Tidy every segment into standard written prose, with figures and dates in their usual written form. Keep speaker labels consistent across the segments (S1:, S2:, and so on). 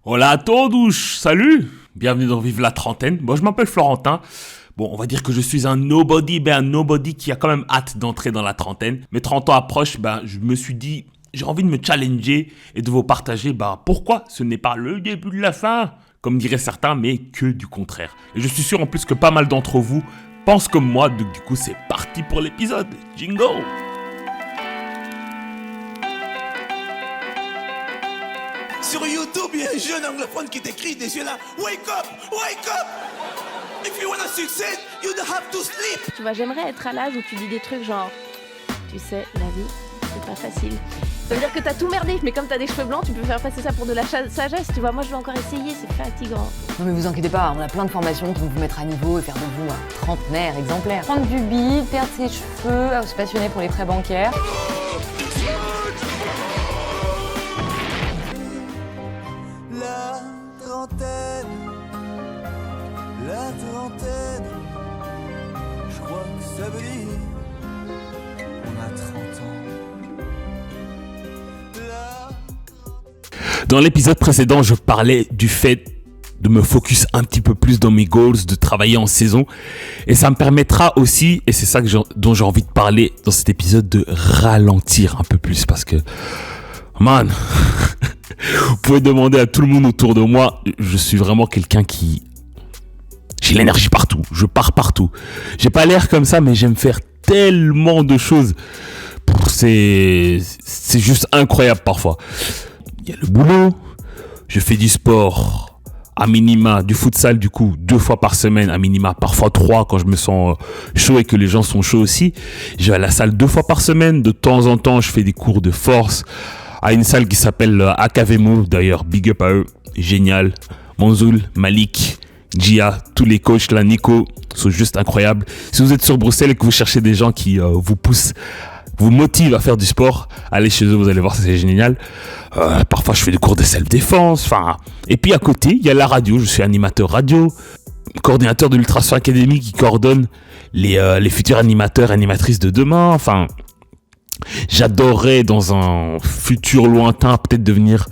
S1: Hola à todos, salut, bienvenue dans Vive la trentaine. Bon, je m'appelle Florentin. Bon, on va dire que je suis un nobody, un nobody qui a quand même hâte d'entrer dans la trentaine. Mes 30 ans approchent, je me suis dit, j'ai envie de me challenger et de vous partager, pourquoi ce n'est pas le début de la fin, comme diraient certains, mais que du contraire. Et je suis sûr en plus que pas mal d'entre vous pensent comme moi, donc du coup c'est parti pour l'épisode. Jingle!
S2: Sur YouTube, il y a un jeune anglophone qui t'écrit des yeux là. Wake up! Wake up! If you wanna succeed, you don't have to sleep!
S3: Tu vois, j'aimerais être à l'âge où tu dis des trucs genre, tu sais, la vie, c'est pas facile. Ça veut dire que t'as tout merdé, mais comme t'as des cheveux blancs, tu peux faire passer ça pour de la sagesse, tu vois. Moi, je vais encore essayer, c'est fatigant.
S4: Non mais vous inquiétez pas, on a plein de formations qui vont vous mettre à niveau et faire de vous un trentenaire exemplaire. Prendre du bide, perdre ses cheveux, se passionner pour les frais bancaires.
S2: La trentaine, je crois que ça veut dire on a 30 ans.
S1: Dans l'épisode précédent, je parlais du fait de me focus un petit peu plus dans mes goals, de travailler en saison. Et ça me permettra aussi, et c'est ça dont j'ai envie de parler dans cet épisode, de ralentir un peu plus. Parce que, man, vous pouvez demander à tout le monde autour de moi, je suis vraiment quelqu'un qui... J'ai l'énergie partout, je pars partout. J'ai pas l'air comme ça, mais j'aime faire tellement de choses. C'est juste incroyable parfois. Il y a le boulot, je fais du sport à minima, du futsal du coup 2 fois par semaine à minima, parfois 3 quand je me sens chaud et que les gens sont chauds aussi. Je vais à la salle 2 fois par semaine, de temps en temps je fais des cours de force à une salle qui s'appelle Akavemo, d'ailleurs big up à eux, génial. Manzoul, Malik, Gia, tous les coachs là, Nico, sont juste incroyables. Si vous êtes sur Bruxelles et que vous cherchez des gens qui vous poussent, vous motive à faire du sport, allez chez eux, vous allez voir, c'est génial. Parfois, je fais des cours de self-défense. Et puis à côté, il y a la radio. Je suis animateur radio, coordinateur de l'Ultrason Academy qui coordonne les futurs animateurs et animatrices de demain. J'adorerais dans un futur lointain peut-être devenir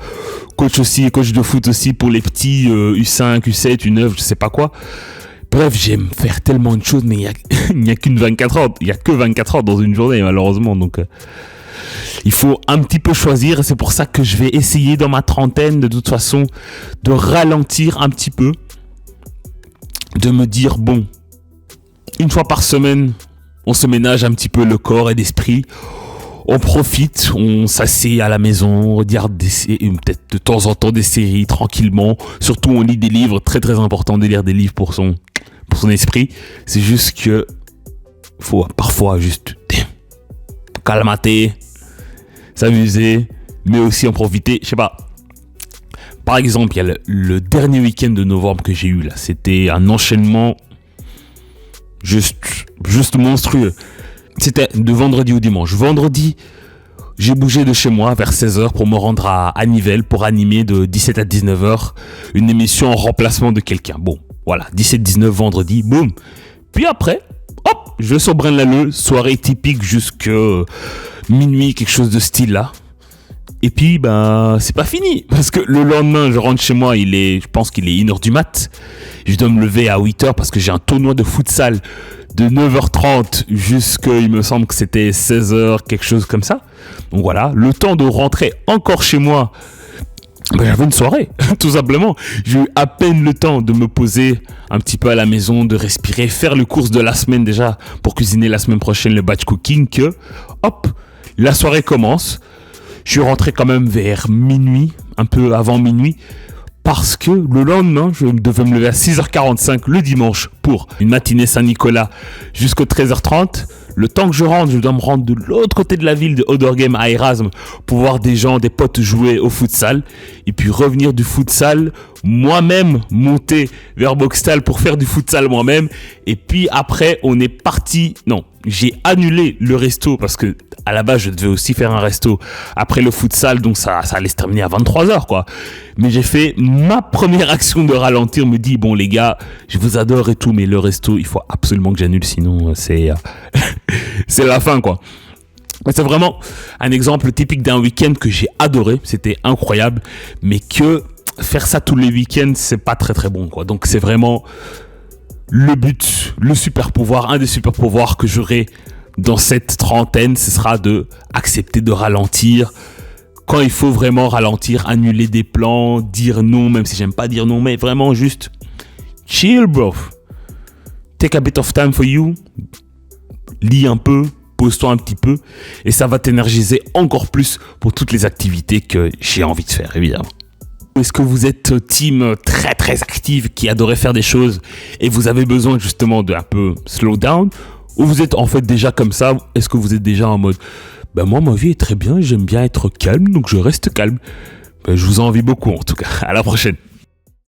S1: coach de foot aussi pour les petits U5, U7, U9, je sais pas quoi. Bref, j'aime faire tellement de choses, mais il n'y a qu'une 24 heures. Il n'y a que 24 heures dans une journée, malheureusement. Donc, il faut un petit peu choisir. Et c'est pour ça que je vais essayer dans ma trentaine, de toute façon, de ralentir un petit peu. De me dire, bon, une fois par semaine, on se ménage un petit peu le corps et l'esprit. On profite, on s'assied à la maison, on regarde peut-être de temps en temps des séries tranquillement. Surtout, on lit des livres, très très important de lire des livres pour son esprit. C'est juste que faut parfois juste calmater, s'amuser, mais aussi en profiter. Je sais pas. Par exemple, il y a le dernier week-end de novembre que j'ai eu là. C'était un enchaînement juste monstrueux. C'était de vendredi au dimanche. Vendredi, j'ai bougé de chez moi vers 16h pour me rendre à Nivelles pour animer de 17 à 19h une émission en remplacement de quelqu'un. Bon, voilà, 17-19 vendredi, boum. Puis après, hop, je vais sur Braine-l'Alleud, soirée typique jusque minuit, quelque chose de style là. Et puis, c'est pas fini. Parce que le lendemain, je rentre chez moi, je pense qu'il est 1h du mat. Je dois me lever à 8h parce que j'ai un tournoi de futsal de 9h30 il me semble que c'était 16h, quelque chose comme ça. Donc voilà, le temps de rentrer encore chez moi, j'avais une soirée, tout simplement. J'ai eu à peine le temps de me poser un petit peu à la maison, de respirer, faire le course de la semaine déjà pour cuisiner la semaine prochaine le batch cooking que, hop, la soirée commence. Je suis rentré quand même vers minuit, un peu avant minuit, parce que le lendemain, je devais me lever à 6h45 le dimanche pour une matinée Saint-Nicolas jusqu'à 13h30. Le temps que je rentre, je dois me rendre de l'autre côté de la ville de Odergem à Erasme pour voir des potes jouer au futsal. Et puis revenir du futsal, moi-même monter vers Boxtal pour faire du futsal moi-même. Et puis après, on est parti... Non, j'ai annulé le resto parce que à la base, je devais aussi faire un resto après le futsal. Donc ça allait se terminer à 23h, quoi. Mais j'ai fait ma première action de ralentir. Me dit, bon les gars, je vous adore et tout, mais le resto, il faut absolument que j'annule. Sinon, c'est la fin, quoi. Mais c'est vraiment un exemple typique d'un week-end que j'ai adoré. C'était incroyable. Mais que faire ça tous les week-ends, c'est pas très très bon, quoi. Donc c'est vraiment le but, le super pouvoir, un des super pouvoirs que j'aurai dans cette trentaine, ce sera de accepter de ralentir. Quand il faut vraiment ralentir, annuler des plans, dire non, même si j'aime pas dire non, mais vraiment juste chill, bro. Take a bit of time for you. Lis un peu, pose-toi un petit peu, et ça va t'énergiser encore plus pour toutes les activités que j'ai envie de faire, évidemment. Est-ce que vous êtes team très très active qui adorait faire des choses et vous avez besoin justement d'un peu slow down, ou vous êtes en fait déjà comme ça? Est-ce que vous êtes déjà en mode moi ma vie est très bien, j'aime bien être calme donc je reste calme? Je vous en envie beaucoup en tout cas. À la prochaine.